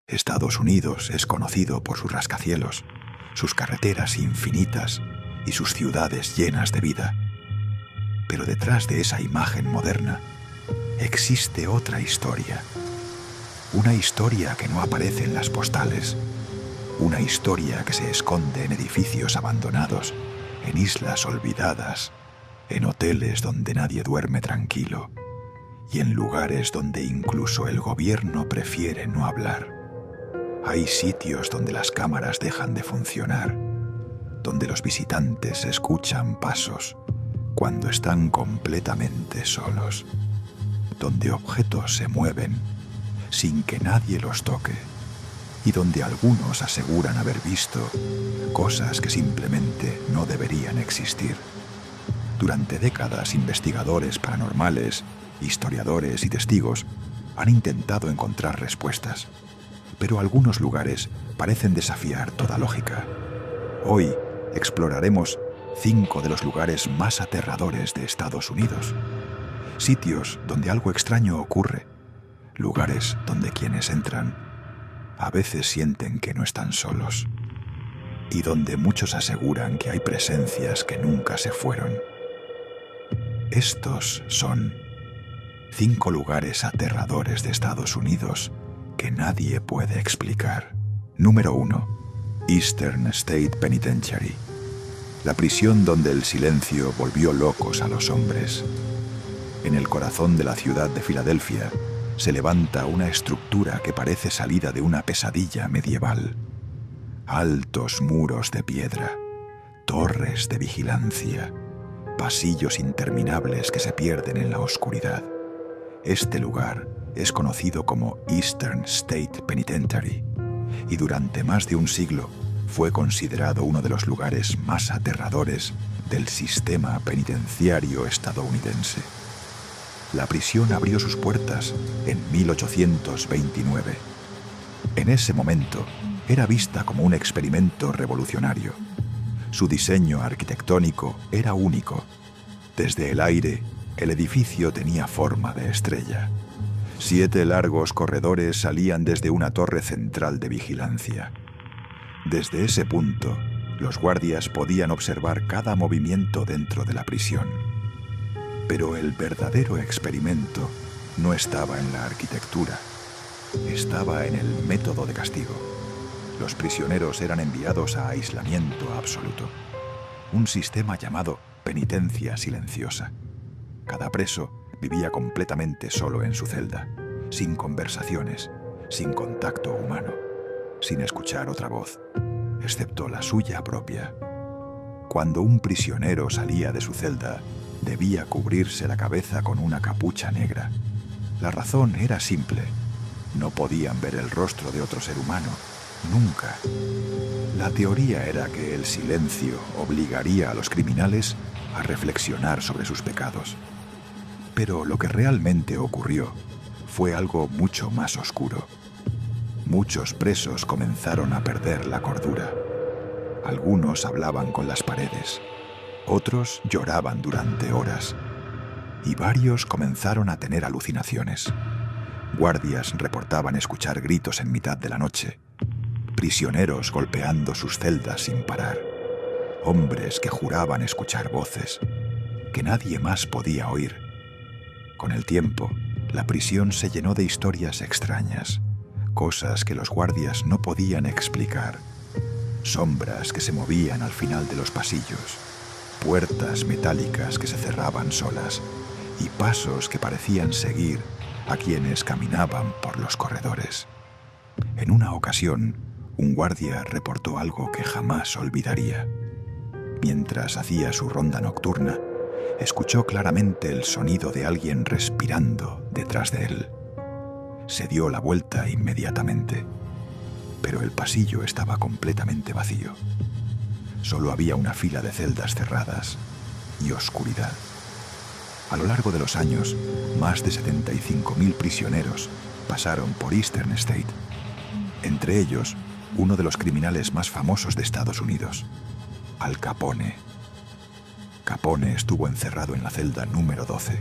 Estados Unidos es conocido por sus rascacielos, sus carreteras infinitas y sus ciudades llenas de vida. Pero detrás de esa imagen moderna existe otra historia. Una historia que no aparece en las postales. Una historia que se esconde en edificios abandonados, en islas olvidadas, en hoteles donde nadie duerme tranquilo y en lugares donde incluso el gobierno prefiere no hablar. Hay sitios donde las cámaras dejan de funcionar, donde los visitantes escuchan pasos cuando están completamente solos, donde objetos se mueven sin que nadie los toque y donde algunos aseguran haber visto cosas que simplemente no deberían existir. Durante décadas, investigadores paranormales, historiadores y testigos han intentado encontrar respuestas, pero algunos lugares parecen desafiar toda lógica. Hoy exploraremos 5 de los lugares más aterradores de Estados Unidos. Sitios donde algo extraño ocurre. Lugares donde quienes entran a veces sienten que no están solos. Y donde muchos aseguran que hay presencias que nunca se fueron. Estos son 5 lugares aterradores de Estados Unidos que nadie puede explicar. Número 1. Eastern State Penitentiary. La prisión donde el silencio volvió locos a los hombres. En el corazón de la ciudad de Filadelfia se levanta una estructura que parece salida de una pesadilla medieval. Altos muros de piedra, torres de vigilancia, pasillos interminables que se pierden en la oscuridad. Este lugar es conocido como Eastern State Penitentiary y durante más de un siglo fue considerado uno de los lugares más aterradores del sistema penitenciario estadounidense. La prisión abrió sus puertas en 1829. En ese momento era vista como un experimento revolucionario. Su diseño arquitectónico era único. Desde el aire, el edificio tenía forma de estrella. 7 largos corredores salían desde una torre central de vigilancia. Desde ese punto, los guardias podían observar cada movimiento dentro de la prisión. Pero el verdadero experimento no estaba en la arquitectura, estaba en el método de castigo. Los prisioneros eran enviados a aislamiento absoluto, un sistema llamado penitencia silenciosa. Cada preso vivía completamente solo en su celda, sin conversaciones, sin contacto humano, sin escuchar otra voz, excepto la suya propia. Cuando un prisionero salía de su celda, debía cubrirse la cabeza con una capucha negra. La razón era simple. No podían ver el rostro de otro ser humano, nunca. La teoría era que el silencio obligaría a los criminales a reflexionar sobre sus pecados. Pero lo que realmente ocurrió fue algo mucho más oscuro. Muchos presos comenzaron a perder la cordura. Algunos hablaban con las paredes, otros lloraban durante horas, y varios comenzaron a tener alucinaciones. Guardias reportaban escuchar gritos en mitad de la noche, prisioneros golpeando sus celdas sin parar, hombres que juraban escuchar voces que nadie más podía oír. Con el tiempo, la prisión se llenó de historias extrañas, cosas que los guardias no podían explicar, sombras que se movían al final de los pasillos, puertas metálicas que se cerraban solas y pasos que parecían seguir a quienes caminaban por los corredores. En una ocasión, un guardia reportó algo que jamás olvidaría. Mientras hacía su ronda nocturna, escuchó claramente el sonido de alguien respirando detrás de él. Se dio la vuelta inmediatamente, pero el pasillo estaba completamente vacío. Solo había una fila de celdas cerradas y oscuridad. A lo largo de los años, más de 75.000 prisioneros pasaron por Eastern State. Entre ellos, uno de los criminales más famosos de Estados Unidos, Al Capone. Capone estuvo encerrado en la celda número 12.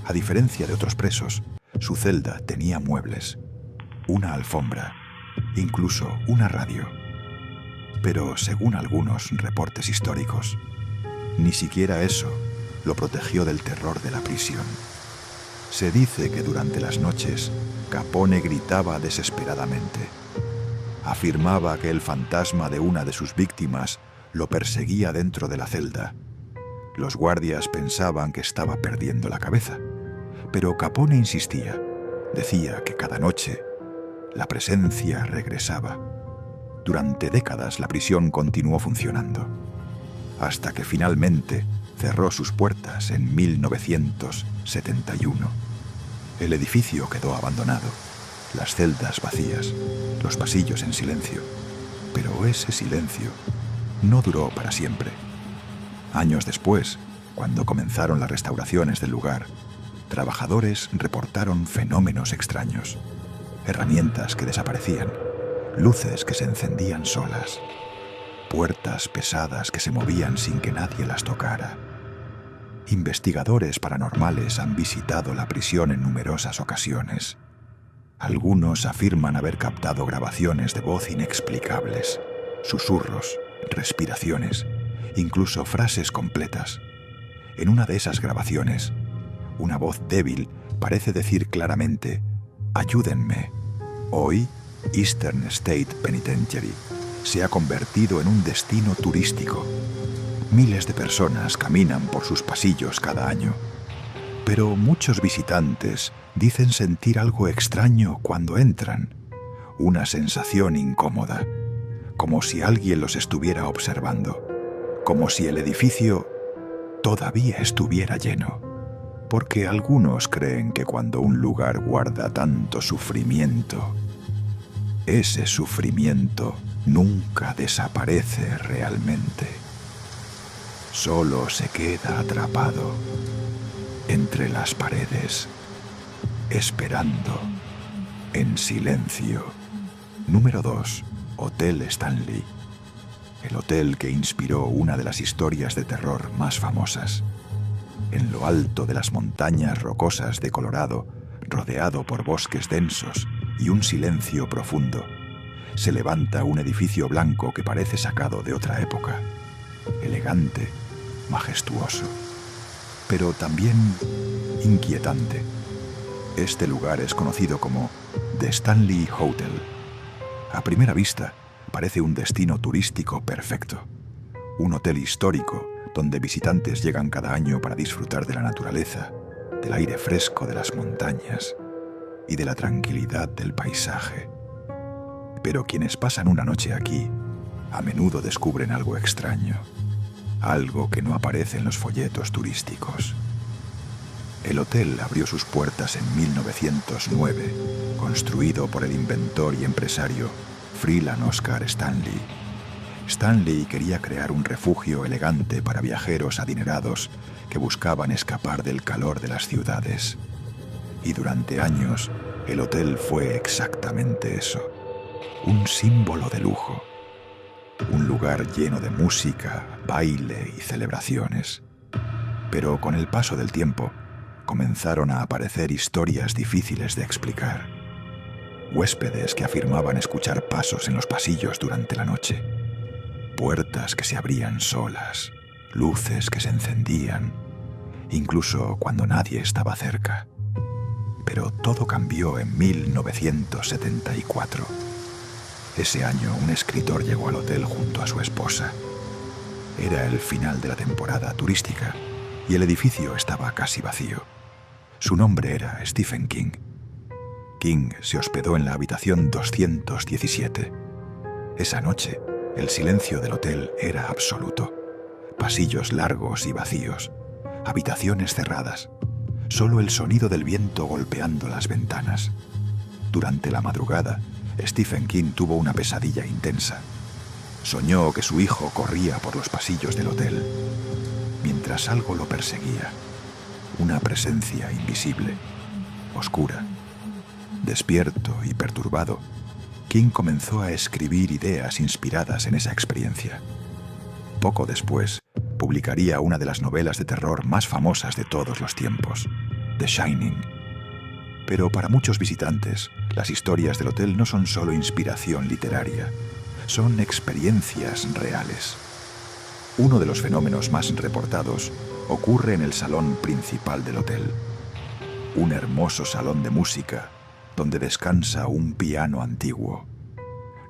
A diferencia de otros presos, su celda tenía muebles. una alfombra, incluso una radio. Pero según algunos reportes históricos, ni siquiera eso lo protegió del terror de la prisión. Se dice que durante las noches Capone gritaba desesperadamente. Afirmaba que el fantasma de una de sus víctimas lo perseguía dentro de la celda. Los guardias pensaban que estaba perdiendo la cabeza, pero Capone insistía. Decía que cada noche la presencia regresaba. Durante décadas la prisión continuó funcionando, hasta que finalmente cerró sus puertas en 1971. El edificio quedó abandonado, las celdas vacías, los pasillos en silencio. Pero ese silencio no duró para siempre. Años después, cuando comenzaron las restauraciones del lugar, trabajadores reportaron fenómenos extraños, herramientas que desaparecían, luces que se encendían solas, puertas pesadas que se movían sin que nadie las tocara. Investigadores paranormales han visitado la prisión en numerosas ocasiones. Algunos afirman haber captado grabaciones de voz inexplicables, susurros, respiraciones, incluso frases completas. En una de esas grabaciones, una voz débil parece decir claramente: «Ayúdenme. Hoy, Eastern State Penitentiary se ha convertido en un destino turístico. Miles de personas caminan por sus pasillos cada año. Pero muchos visitantes dicen sentir algo extraño cuando entran, una sensación incómoda, como si alguien los estuviera observando, como si el edificio todavía estuviera lleno». Porque algunos creen que cuando un lugar guarda tanto sufrimiento, ese sufrimiento nunca desaparece realmente. Solo se queda atrapado entre las paredes, esperando en silencio. Número 2. Hotel Stanley. El hotel que inspiró una de las historias de terror más famosas. En lo alto de las montañas rocosas de Colorado, rodeado por bosques densos y un silencio profundo, se levanta un edificio blanco que parece sacado de otra época. Elegante, majestuoso, pero también inquietante. Este lugar es conocido como The Stanley Hotel. A primera vista, parece un destino turístico perfecto. Un hotel histórico donde visitantes llegan cada año para disfrutar de la naturaleza, del aire fresco de las montañas y de la tranquilidad del paisaje. Pero quienes pasan una noche aquí, a menudo descubren algo extraño, algo que no aparece en los folletos turísticos. El hotel abrió sus puertas en 1909, construido por el inventor y empresario Freeland Oscar Stanley. Stanley quería crear un refugio elegante para viajeros adinerados que buscaban escapar del calor de las ciudades. Y durante años, el hotel fue exactamente eso, un símbolo de lujo, un lugar lleno de música, baile y celebraciones. Pero con el paso del tiempo, comenzaron a aparecer historias difíciles de explicar. Huéspedes que afirmaban escuchar pasos en los pasillos durante la noche, puertas que se abrían solas, luces que se encendían, incluso cuando nadie estaba cerca. Pero todo cambió en 1974. Ese año, un escritor llegó al hotel junto a su esposa. Era el final de la temporada turística y el edificio estaba casi vacío. Su nombre era Stephen King. King se hospedó en la habitación 217. Esa noche, el silencio del hotel era absoluto. Pasillos largos y vacíos, habitaciones cerradas, solo el sonido del viento golpeando las ventanas. Durante la madrugada, Stephen King tuvo una pesadilla intensa. Soñó que su hijo corría por los pasillos del hotel, mientras algo lo perseguía. Una presencia invisible, oscura. Despierto y perturbado, King comenzó a escribir ideas inspiradas en esa experiencia. Poco después, publicaría una de las novelas de terror más famosas de todos los tiempos, The Shining. Pero para muchos visitantes, las historias del hotel no son solo inspiración literaria, son experiencias reales. Uno de los fenómenos más reportados ocurre en el salón principal del hotel. Un hermoso salón de música donde descansa un piano antiguo.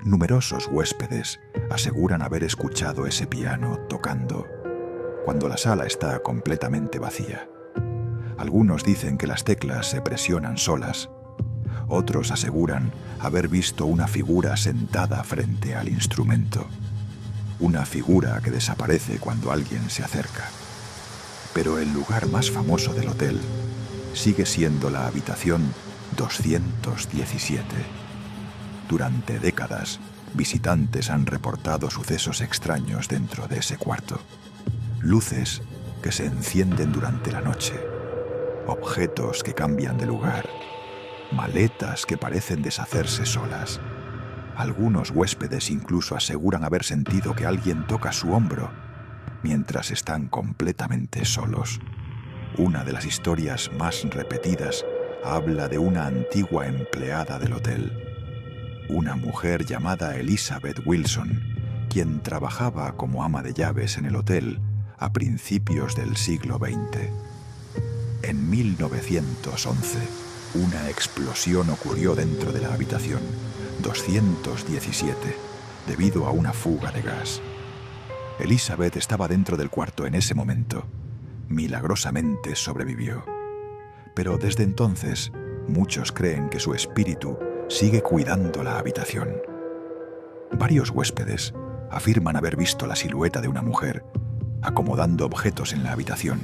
Numerosos huéspedes aseguran haber escuchado ese piano tocando cuando la sala está completamente vacía. Algunos dicen que las teclas se presionan solas. Otros aseguran haber visto una figura sentada frente al instrumento. Una figura que desaparece cuando alguien se acerca. Pero el lugar más famoso del hotel sigue siendo la habitación 217. Durante décadas, visitantes han reportado sucesos extraños dentro de ese cuarto. Luces que se encienden durante la noche. Objetos que cambian de lugar. Maletas que parecen deshacerse solas. Algunos huéspedes incluso aseguran haber sentido que alguien toca su hombro mientras están completamente solos. Una de las historias más repetidas habla de una antigua empleada del hotel. Una mujer llamada Elizabeth Wilson, quien trabajaba como ama de llaves en el hotel a principios del siglo XX. En 1911, una explosión ocurrió dentro de la habitación 217 debido a una fuga de gas. Elizabeth estaba dentro del cuarto en ese momento. Milagrosamente sobrevivió. Pero desde entonces, muchos creen que su espíritu sigue cuidando la habitación. Varios huéspedes afirman haber visto la silueta de una mujer acomodando objetos en la habitación.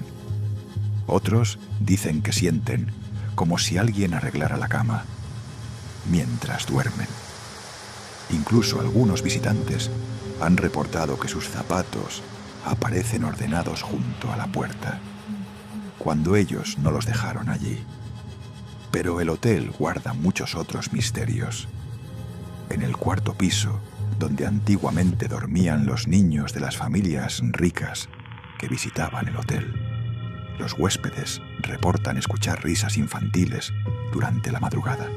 Otros dicen que sienten como si alguien arreglara la cama mientras duermen. Incluso algunos visitantes han reportado que sus zapatos aparecen ordenados junto a la puerta, cuando ellos no los dejaron allí. Pero el hotel guarda muchos otros misterios. En el cuarto piso, donde antiguamente dormían los niños de las familias ricas que visitaban el hotel, los huéspedes reportan escuchar risas infantiles durante la madrugada.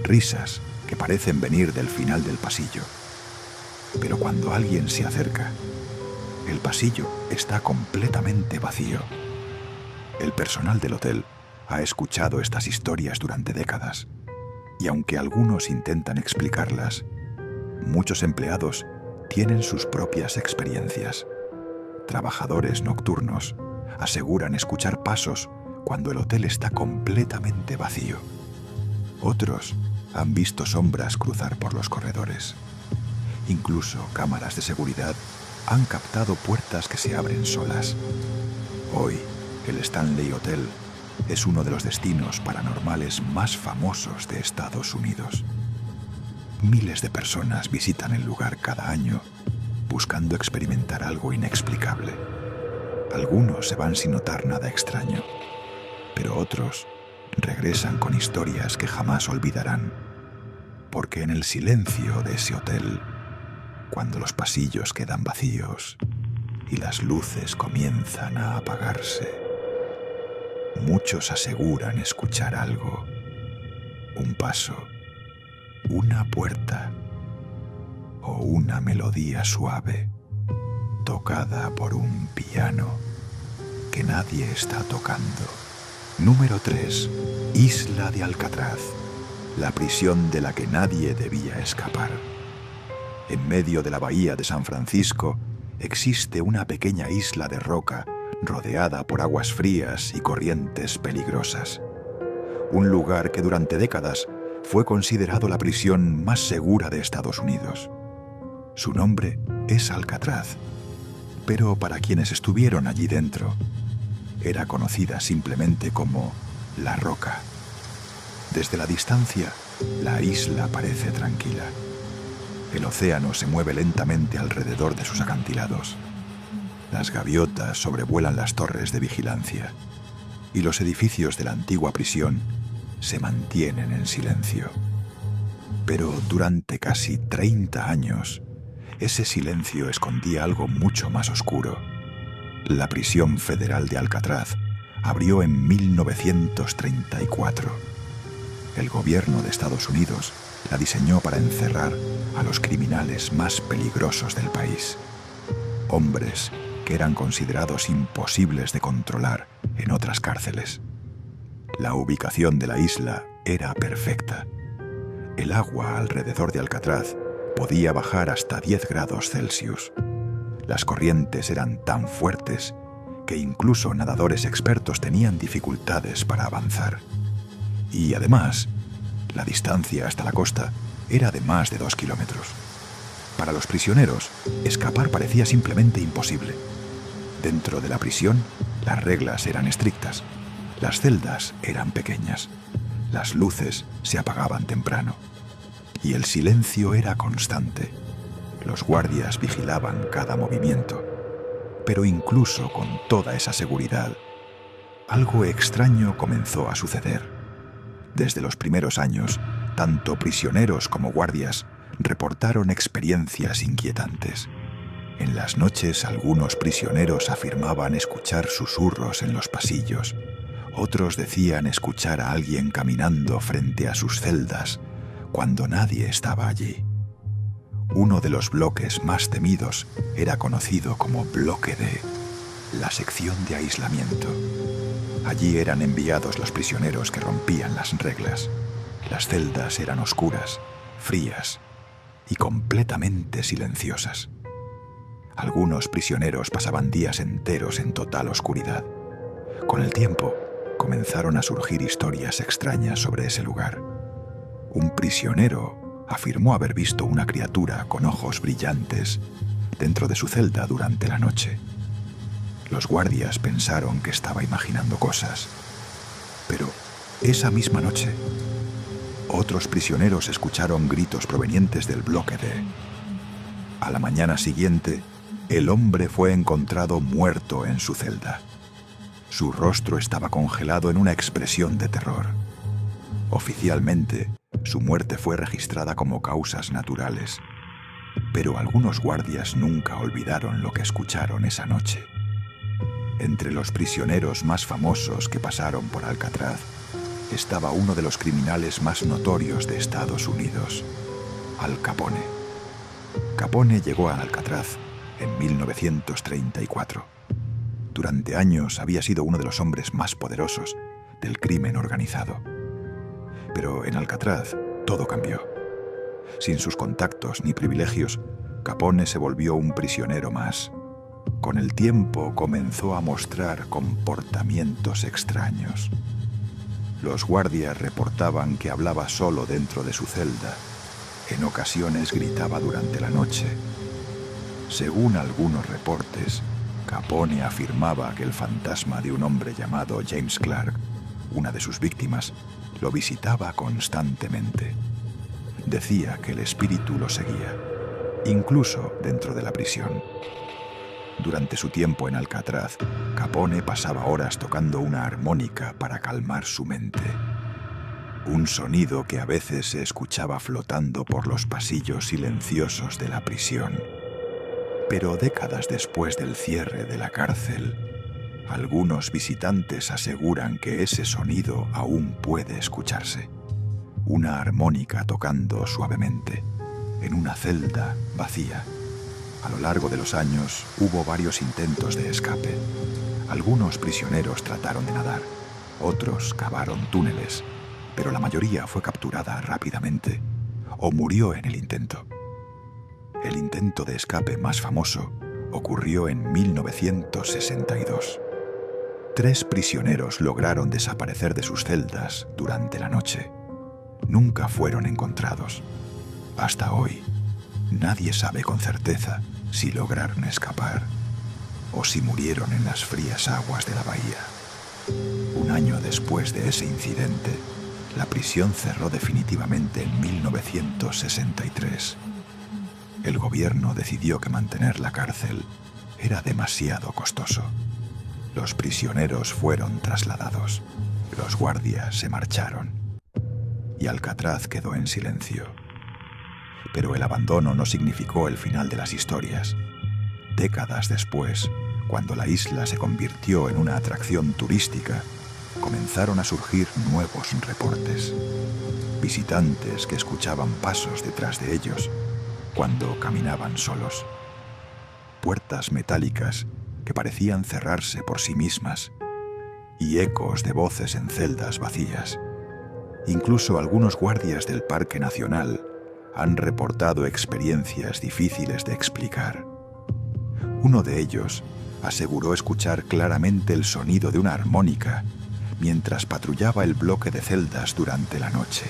Risas que parecen venir del final del pasillo. Pero cuando alguien se acerca, el pasillo está completamente vacío. El personal del hotel ha escuchado estas historias durante décadas, y aunque algunos intentan explicarlas, muchos empleados tienen sus propias experiencias. Trabajadores nocturnos aseguran escuchar pasos cuando el hotel está completamente vacío. Otros han visto sombras cruzar por los corredores. Incluso cámaras de seguridad han captado puertas que se abren solas. Hoy, el Stanley Hotel es uno de los destinos paranormales más famosos de Estados Unidos. Miles de personas visitan el lugar cada año buscando experimentar algo inexplicable. Algunos se van sin notar nada extraño, pero otros regresan con historias que jamás olvidarán, porque en el silencio de ese hotel, cuando los pasillos quedan vacíos y las luces comienzan a apagarse, muchos aseguran escuchar algo, un paso, una puerta o una melodía suave tocada por un piano que nadie está tocando. Número 3. Isla de Alcatraz, la prisión de la que nadie debía escapar. En medio de la bahía de San Francisco existe una pequeña isla de roca rodeada por aguas frías y corrientes peligrosas. Un lugar que durante décadas fue considerado la prisión más segura de Estados Unidos. Su nombre es Alcatraz, pero para quienes estuvieron allí dentro, era conocida simplemente como La Roca. Desde la distancia, la isla parece tranquila. El océano se mueve lentamente alrededor de sus acantilados. Las gaviotas sobrevuelan las torres de vigilancia y los edificios de la antigua prisión se mantienen en silencio. Pero durante casi 30 años, ese silencio escondía algo mucho más oscuro. La prisión federal de Alcatraz abrió en 1934 El gobierno de Estados Unidos la diseñó para encerrar a los criminales más peligrosos del país. Hombres que eran considerados imposibles de controlar en otras cárceles. La ubicación de la isla era perfecta. El agua alrededor de Alcatraz podía bajar hasta 10 grados Celsius. Las corrientes eran tan fuertes que incluso nadadores expertos tenían dificultades para avanzar. Y además, la distancia hasta la costa era de más de 2 kilómetros. Para los prisioneros, escapar parecía simplemente imposible. Dentro de la prisión, las reglas eran estrictas. Las celdas eran pequeñas. Las luces se apagaban temprano. Y el silencio era constante. Los guardias vigilaban cada movimiento. Pero incluso con toda esa seguridad, algo extraño comenzó a suceder. Desde los primeros años, tanto prisioneros como guardias reportaron experiencias inquietantes. En las noches, algunos prisioneros afirmaban escuchar susurros en los pasillos. Otros decían escuchar a alguien caminando frente a sus celdas cuando nadie estaba allí. Uno de los bloques más temidos era conocido como Bloque D, la sección de aislamiento. Allí eran enviados los prisioneros que rompían las reglas. Las celdas eran oscuras, frías y completamente silenciosas. Algunos prisioneros pasaban días enteros en total oscuridad. Con el tiempo, comenzaron a surgir historias extrañas sobre ese lugar. Un prisionero afirmó haber visto una criatura con ojos brillantes dentro de su celda durante la noche. Los guardias pensaron que estaba imaginando cosas. Pero esa misma noche, otros prisioneros escucharon gritos provenientes del Bloque D. A la mañana siguiente, el hombre fue encontrado muerto en su celda. Su rostro estaba congelado en una expresión de terror. Oficialmente, su muerte fue registrada como causas naturales, pero algunos guardias nunca olvidaron lo que escucharon esa noche. Entre los prisioneros más famosos que pasaron por Alcatraz estaba uno de los criminales más notorios de Estados Unidos, Al Capone. Capone llegó a Alcatraz en 1934. Durante años había sido uno de los hombres más poderosos del crimen organizado. Pero en Alcatraz todo cambió. Sin sus contactos ni privilegios, Capone se volvió un prisionero más. Con el tiempo comenzó a mostrar comportamientos extraños. Los guardias reportaban que hablaba solo dentro de su celda. En ocasiones gritaba durante la noche. Según algunos reportes, Capone afirmaba que el fantasma de un hombre llamado James Clark, una de sus víctimas, lo visitaba constantemente. Decía que el espíritu lo seguía, incluso dentro de la prisión. Durante su tiempo en Alcatraz, Capone pasaba horas tocando una armónica para calmar su mente. Un sonido que a veces se escuchaba flotando por los pasillos silenciosos de la prisión. Pero décadas después del cierre de la cárcel, algunos visitantes aseguran que ese sonido aún puede escucharse. Una armónica tocando suavemente, en una celda vacía. A lo largo de los años hubo varios intentos de escape. Algunos prisioneros trataron de nadar, otros cavaron túneles, pero la mayoría fue capturada rápidamente o murió en el intento. El intento de escape más famoso ocurrió en 1962. 3 prisioneros lograron desaparecer de sus celdas durante la noche. Nunca fueron encontrados. Hasta hoy, nadie sabe con certeza si lograron escapar o si murieron en las frías aguas de la bahía. Un año después de ese incidente, la prisión cerró definitivamente en 1963. El gobierno decidió que mantener la cárcel era demasiado costoso. Los prisioneros fueron trasladados, los guardias se marcharon y Alcatraz quedó en silencio. Pero el abandono no significó el final de las historias. Décadas después, cuando la isla se convirtió en una atracción turística, comenzaron a surgir nuevos reportes. Visitantes que escuchaban pasos detrás de ellos cuando caminaban solos. Puertas metálicas que parecían cerrarse por sí mismas y ecos de voces en celdas vacías. Incluso algunos guardias del Parque Nacional han reportado experiencias difíciles de explicar. Uno de ellos aseguró escuchar claramente el sonido de una armónica mientras patrullaba el bloque de celdas durante la noche.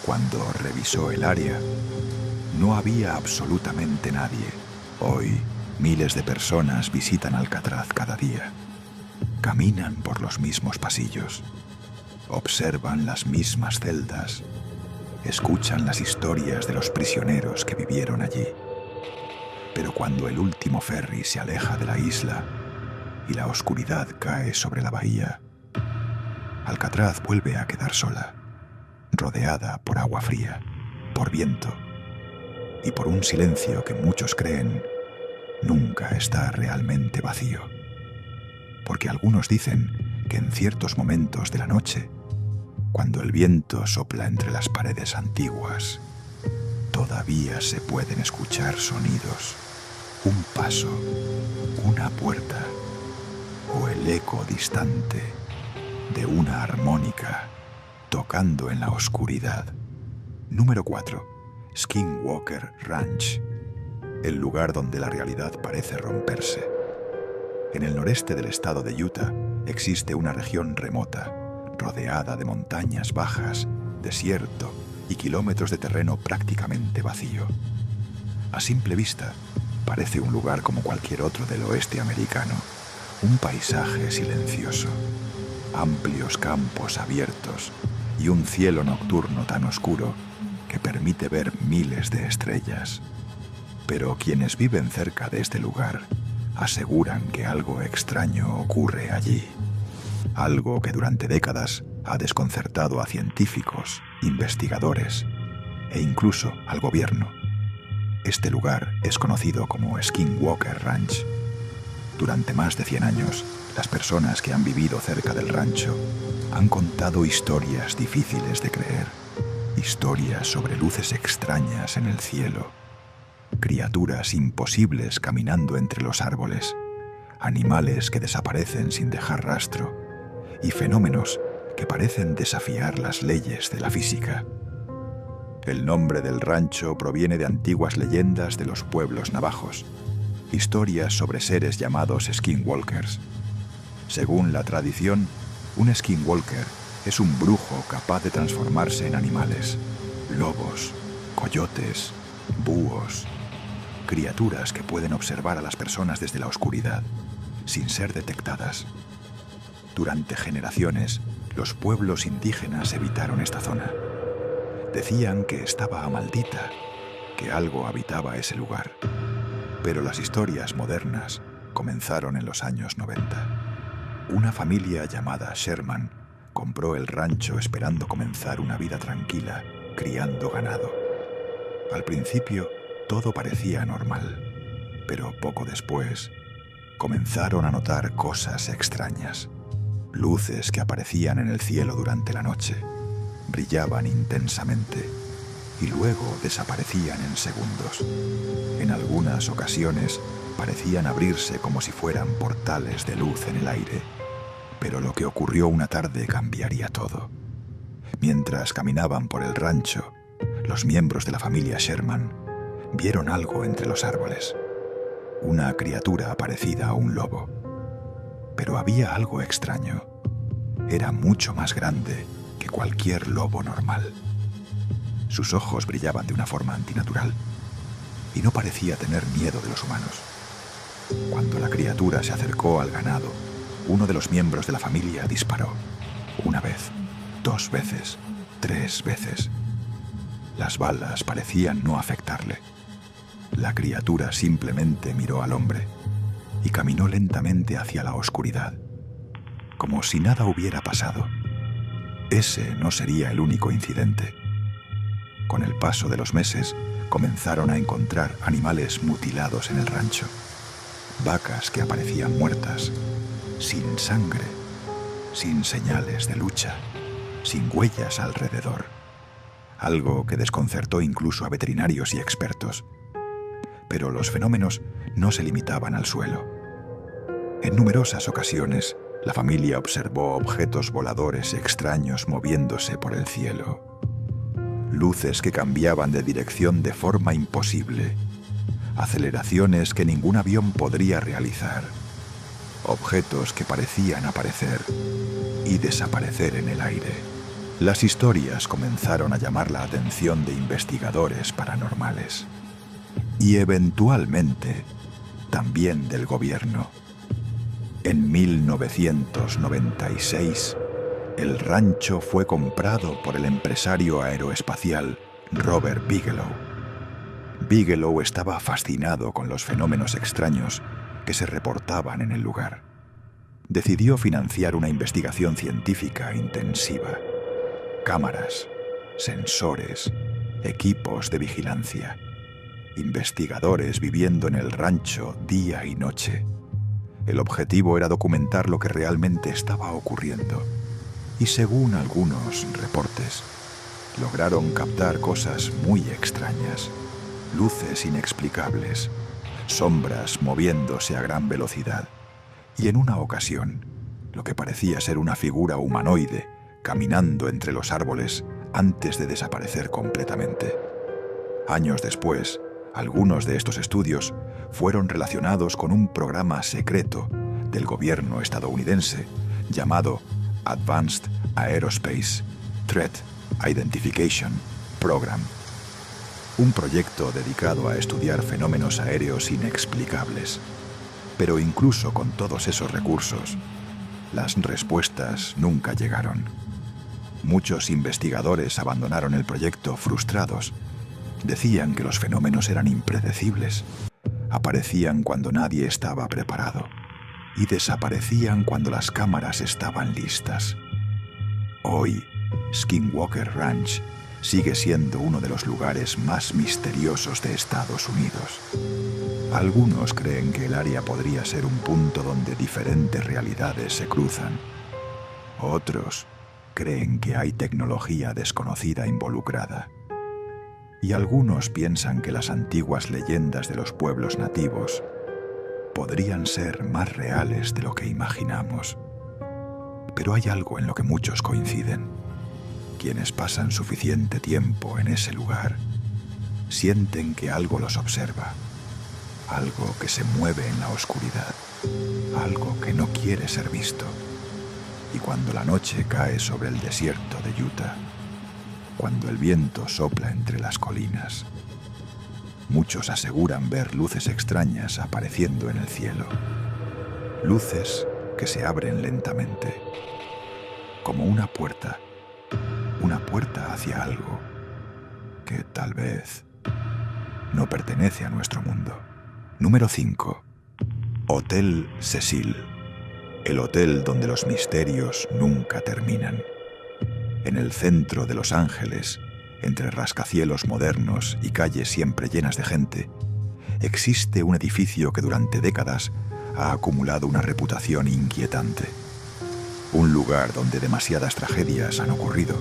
Cuando revisó el área, no había absolutamente nadie. Hoy, miles de personas visitan Alcatraz cada día. Caminan por los mismos pasillos, observan las mismas celdas, escuchan las historias de los prisioneros que vivieron allí. Pero cuando el último ferry se aleja de la isla y la oscuridad cae sobre la bahía, Alcatraz vuelve a quedar sola, rodeada por agua fría, por viento y por un silencio que muchos creen nunca está realmente vacío. Porque algunos dicen que en ciertos momentos de la noche, cuando el viento sopla entre las paredes antiguas, todavía se pueden escuchar sonidos, un paso, una puerta o el eco distante de una armónica tocando en la oscuridad. Número 4. Skinwalker Ranch, el lugar donde la realidad parece romperse. En el noreste del estado de Utah existe una región remota, rodeada de montañas bajas, desierto y kilómetros de terreno prácticamente vacío. A simple vista, parece un lugar como cualquier otro del oeste americano, un paisaje silencioso, amplios campos abiertos y un cielo nocturno tan oscuro que permite ver miles de estrellas. Pero quienes viven cerca de este lugar aseguran que algo extraño ocurre allí. Algo que durante décadas ha desconcertado a científicos, investigadores e incluso al gobierno. Este lugar es conocido como Skinwalker Ranch. Durante más de 100 años, las personas que han vivido cerca del rancho han contado historias difíciles de creer. Historias sobre luces extrañas en el cielo, criaturas imposibles caminando entre los árboles, animales que desaparecen sin dejar rastro y fenómenos que parecen desafiar las leyes de la física. El nombre del rancho proviene de antiguas leyendas de los pueblos navajos, historias sobre seres llamados skinwalkers. Según la tradición, un skinwalker es un brujo capaz de transformarse en animales, lobos, coyotes, búhos, criaturas que pueden observar a las personas desde la oscuridad, sin ser detectadas. Durante generaciones, los pueblos indígenas evitaron esta zona. Decían que estaba maldita, que algo habitaba ese lugar. Pero las historias modernas comenzaron en los años 90. Una familia llamada Sherman compró el rancho esperando comenzar una vida tranquila, criando ganado. Al principio, todo parecía normal, pero poco después comenzaron a notar cosas extrañas. Luces que aparecían en el cielo durante la noche, brillaban intensamente y luego desaparecían en segundos. En algunas ocasiones parecían abrirse como si fueran portales de luz en el aire. Pero lo que ocurrió una tarde cambiaría todo. Mientras caminaban por el rancho, los miembros de la familia Sherman vieron algo entre los árboles. Una criatura parecida a un lobo. Pero había algo extraño. Era mucho más grande que cualquier lobo normal. Sus ojos brillaban de una forma antinatural y no parecía tener miedo de los humanos. Cuando la criatura se acercó al ganado, uno de los miembros de la familia disparó. Una vez, 2 veces, 3 veces. Las balas parecían no afectarle. La criatura simplemente miró al hombre y caminó lentamente hacia la oscuridad, como si nada hubiera pasado. Ese no sería el único incidente. Con el paso de los meses, comenzaron a encontrar animales mutilados en el rancho. Vacas que aparecían muertas, sin sangre, sin señales de lucha, sin huellas alrededor. Algo que desconcertó incluso a veterinarios y expertos. Pero los fenómenos no se limitaban al suelo. En numerosas ocasiones, la familia observó objetos voladores extraños moviéndose por el cielo. Luces que cambiaban de dirección de forma imposible. Aceleraciones que ningún avión podría realizar. Objetos que parecían aparecer y desaparecer en el aire. Las historias comenzaron a llamar la atención de investigadores paranormales. Y eventualmente, también del gobierno. En 1996, el rancho fue comprado por el empresario aeroespacial Robert Bigelow. Bigelow estaba fascinado con los fenómenos extraños que se reportaban en el lugar. Decidió financiar una investigación científica intensiva. Cámaras, sensores, equipos de vigilancia, investigadores viviendo en el rancho día y noche. El objetivo era documentar lo que realmente estaba ocurriendo. Y según algunos reportes, lograron captar cosas muy extrañas, luces inexplicables, sombras moviéndose a gran velocidad, y en una ocasión, lo que parecía ser una figura humanoide caminando entre los árboles antes de desaparecer completamente. Años después, algunos de estos estudios fueron relacionados con un programa secreto del gobierno estadounidense llamado Advanced Aerospace Threat Identification Program, un proyecto dedicado a estudiar fenómenos aéreos inexplicables. Pero incluso con todos esos recursos, las respuestas nunca llegaron. Muchos investigadores abandonaron el proyecto frustrados. Decían que los fenómenos eran impredecibles, aparecían cuando nadie estaba preparado y desaparecían cuando las cámaras estaban listas. Hoy, Skinwalker Ranch sigue siendo uno de los lugares más misteriosos de Estados Unidos. Algunos creen que el área podría ser un punto donde diferentes realidades se cruzan. Otros creen que hay tecnología desconocida involucrada. Y algunos piensan que las antiguas leyendas de los pueblos nativos podrían ser más reales de lo que imaginamos. Pero hay algo en lo que muchos coinciden. Quienes pasan suficiente tiempo en ese lugar sienten que algo los observa, algo que se mueve en la oscuridad, algo que no quiere ser visto. Y cuando la noche cae sobre el desierto de Utah, cuando el viento sopla entre las colinas, muchos aseguran ver luces extrañas apareciendo en el cielo. Luces que se abren lentamente, como una puerta hacia algo que tal vez no pertenece a nuestro mundo. Número 5. Hotel Cecil, el hotel donde los misterios nunca terminan. En el centro de Los Ángeles, entre rascacielos modernos y calles siempre llenas de gente, existe un edificio que durante décadas ha acumulado una reputación inquietante. Un lugar donde demasiadas tragedias han ocurrido.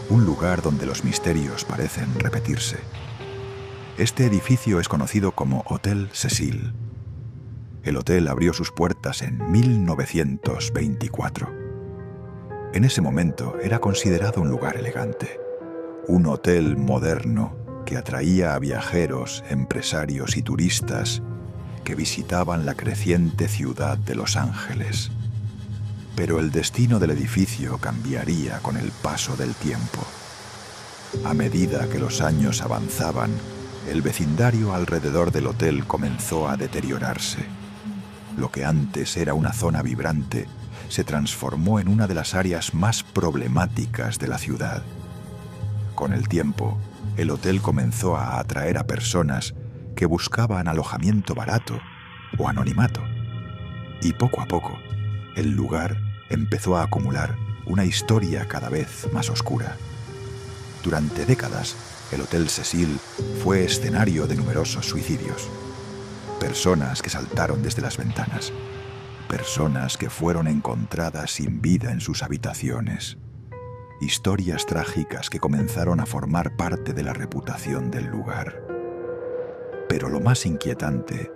Un lugar donde los misterios parecen repetirse. Este edificio es conocido como Hotel Cecil. El hotel abrió sus puertas en 1924. En ese momento era considerado un lugar elegante, un hotel moderno que atraía a viajeros, empresarios y turistas que visitaban la creciente ciudad de Los Ángeles. Pero el destino del edificio cambiaría con el paso del tiempo. A medida que los años avanzaban, el vecindario alrededor del hotel comenzó a deteriorarse. Lo que antes era una zona vibrante se transformó en una de las áreas más problemáticas de la ciudad. Con el tiempo, el hotel comenzó a atraer a personas que buscaban alojamiento barato o anonimato. Y poco a poco, el lugar empezó a acumular una historia cada vez más oscura. Durante décadas, el Hotel Cecil fue escenario de numerosos suicidios. Personas que saltaron desde las ventanas, Personas que fueron encontradas sin vida en sus habitaciones. Historias trágicas que comenzaron a formar parte de la reputación del lugar. Pero lo más inquietante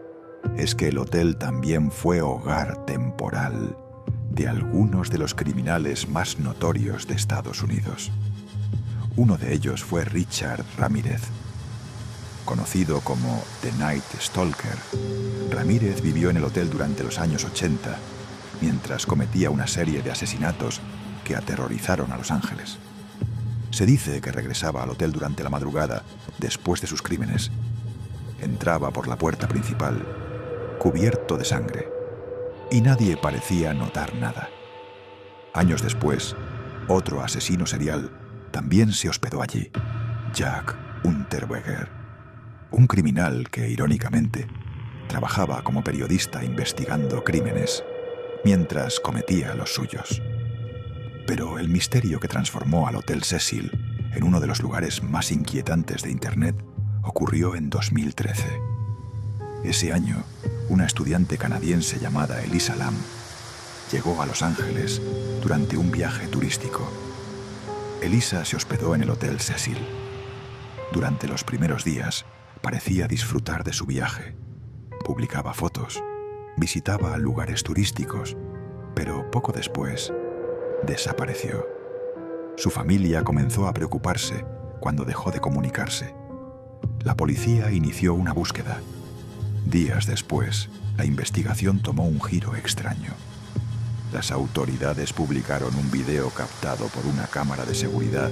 es que el hotel también fue hogar temporal de algunos de los criminales más notorios de Estados Unidos. Uno de ellos fue Richard Ramírez. Conocido como The Night Stalker, Ramírez vivió en el hotel durante los años 80, mientras cometía una serie de asesinatos que aterrorizaron a Los Ángeles. Se dice que regresaba al hotel durante la madrugada después de sus crímenes. Entraba por la puerta principal, cubierto de sangre, y nadie parecía notar nada. Años después, otro asesino serial también se hospedó allí, Jack Unterweger, un criminal que, irónicamente, trabajaba como periodista investigando crímenes mientras cometía los suyos. Pero el misterio que transformó al Hotel Cecil en uno de los lugares más inquietantes de Internet ocurrió en 2013. Ese año, una estudiante canadiense llamada Elisa Lam llegó a Los Ángeles durante un viaje turístico. Elisa se hospedó en el Hotel Cecil. Durante los primeros días, parecía disfrutar de su viaje. Publicaba fotos, visitaba lugares turísticos, pero poco después desapareció. Su familia comenzó a preocuparse cuando dejó de comunicarse. La policía inició una búsqueda. Días después, la investigación tomó un giro extraño. Las autoridades publicaron un video captado por una cámara de seguridad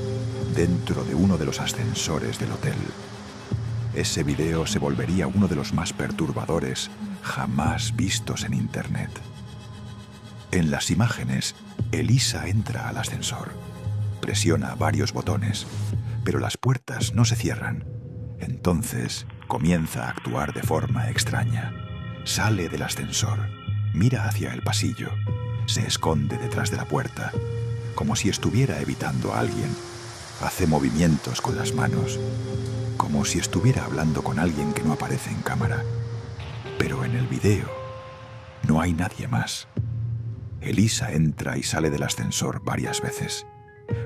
dentro de uno de los ascensores del hotel. Ese video se volvería uno de los más perturbadores jamás vistos en Internet. En las imágenes, Elisa entra al ascensor. Presiona varios botones, pero las puertas no se cierran. Entonces comienza a actuar de forma extraña. Sale del ascensor, mira hacia el pasillo, se esconde detrás de la puerta, como si estuviera evitando a alguien. Hace movimientos con las manos, como si estuviera hablando con alguien que no aparece en cámara. Pero en el video no hay nadie más. Elisa entra y sale del ascensor varias veces.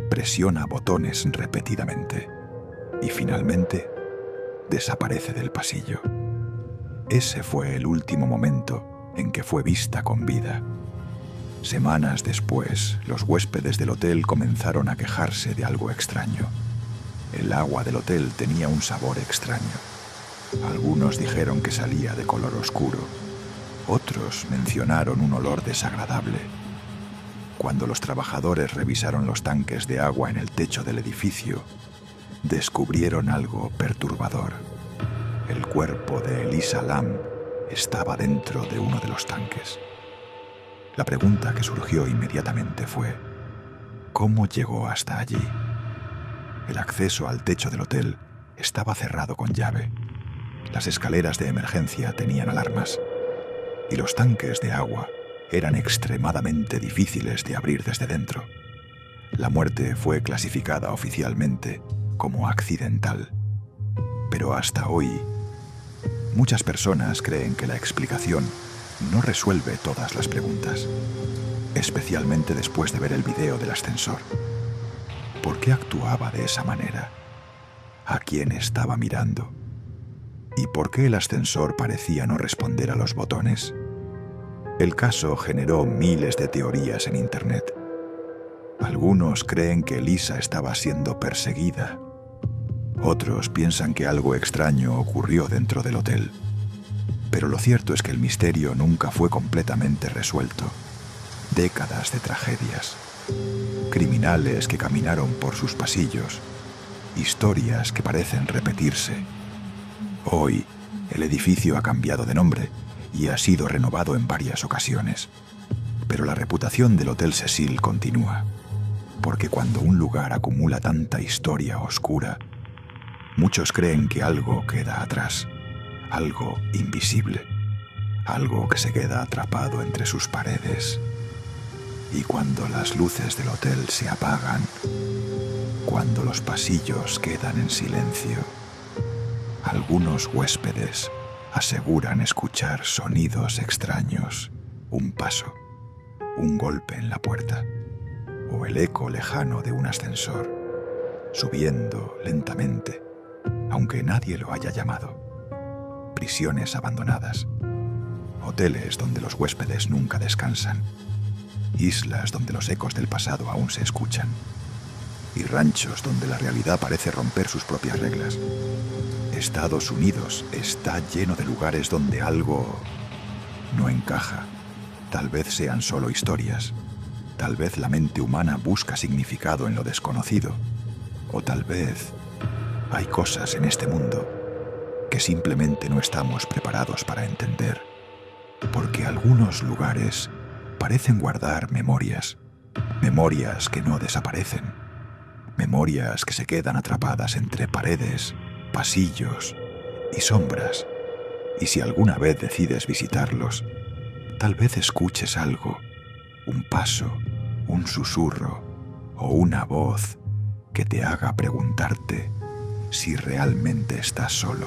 Presiona botones repetidamente y finalmente desaparece del pasillo. Ese fue el último momento en que fue vista con vida. Semanas después, los huéspedes del hotel comenzaron a quejarse de algo extraño. El agua del hotel tenía un sabor extraño. Algunos dijeron que salía de color oscuro. Otros mencionaron un olor desagradable. Cuando los trabajadores revisaron los tanques de agua en el techo del edificio, descubrieron algo perturbador. El cuerpo de Elisa Lam estaba dentro de uno de los tanques. La pregunta que surgió inmediatamente fue: ¿cómo llegó hasta allí? El acceso al techo del hotel estaba cerrado con llave. Las escaleras de emergencia tenían alarmas. Y los tanques de agua eran extremadamente difíciles de abrir desde dentro. La muerte fue clasificada oficialmente como accidental. Pero hasta hoy, muchas personas creen que la explicación no resuelve todas las preguntas, especialmente después de ver el video del ascensor. ¿Por qué actuaba de esa manera? ¿A quién estaba mirando? ¿Y por qué el ascensor parecía no responder a los botones? El caso generó miles de teorías en Internet. Algunos creen que Elisa estaba siendo perseguida. Otros piensan que algo extraño ocurrió dentro del hotel. Pero lo cierto es que el misterio nunca fue completamente resuelto. Décadas de tragedias, criminales que caminaron por sus pasillos, historias que parecen repetirse. Hoy, el edificio ha cambiado de nombre y ha sido renovado en varias ocasiones. Pero la reputación del Hotel Cecil continúa, porque cuando un lugar acumula tanta historia oscura, muchos creen que algo queda atrás, algo invisible, algo que se queda atrapado entre sus paredes. Y cuando las luces del hotel se apagan, cuando los pasillos quedan en silencio, algunos huéspedes aseguran escuchar sonidos extraños Un paso, un golpe en la puerta, o el eco lejano de un ascensor, subiendo lentamente, aunque nadie lo haya llamado. Prisiones abandonadas, hoteles donde los huéspedes nunca descansan, islas donde los ecos del pasado aún se escuchan, y ranchos donde la realidad parece romper sus propias reglas. Estados Unidos está lleno de lugares donde algo no encaja. Tal vez sean solo historias. Tal vez la mente humana busca significado en lo desconocido. O tal vez hay cosas en este mundo que simplemente no estamos preparados para entender. Porque algunos lugares parecen guardar memorias. Memorias que no desaparecen. Memorias que se quedan atrapadas entre paredes, pasillos y sombras. Y si alguna vez decides visitarlos, tal vez escuches algo, un paso, un susurro o una voz que te haga preguntarte si realmente estás solo.